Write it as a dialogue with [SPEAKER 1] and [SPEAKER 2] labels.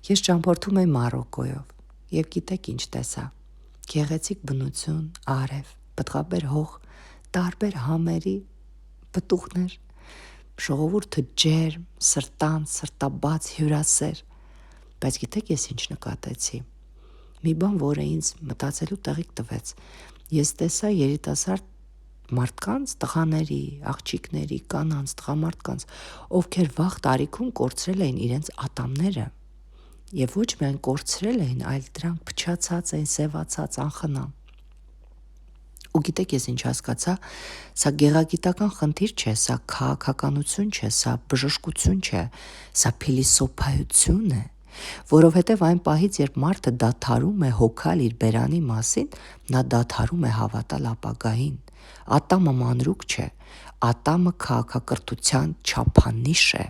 [SPEAKER 1] Ես ճամփորդում էի Մարոկոյով եւ գիտեք ինչ տեսա։ Գեղեցիկ բնություն, արև, պտղաբեր հող, տարբեր համերի պտուղներ, ժողովուրդը ջերմ, սրտանց, սրտաբաց, հյուրասեր։ Բայց գիտեք ես ինչ նկատեցի։ Մի բան, որը ինձ մտածելու տեղիք տվեց։ Ես տեսա երիտասարդ մարդկանց, տղաների, աղջիկների, կանանց, տղամարդկանց, ովքեր վաղ տարիքում կորցրել էին իրենց ատամները։ Եվ ոչ միայն կորցրել էին, այլ դրանք փչացած էին, սևացած, անխնամ։ Ու գիտեք ես ինչ հասկացա, սա գեղագիտական խնդիր չէ, սա քաղաքականություն չէ, սա բժշկություն չէ, սա փիլիսոփայություն է, որովհետև այն պահից, երբ մարդը դադարում է հոգալ իր բերանի մասին, նա դադարում է հավատալ ապագային։ Ատամը մանրուք չէ, ատամը քաղաքակրթության չափանիշ է։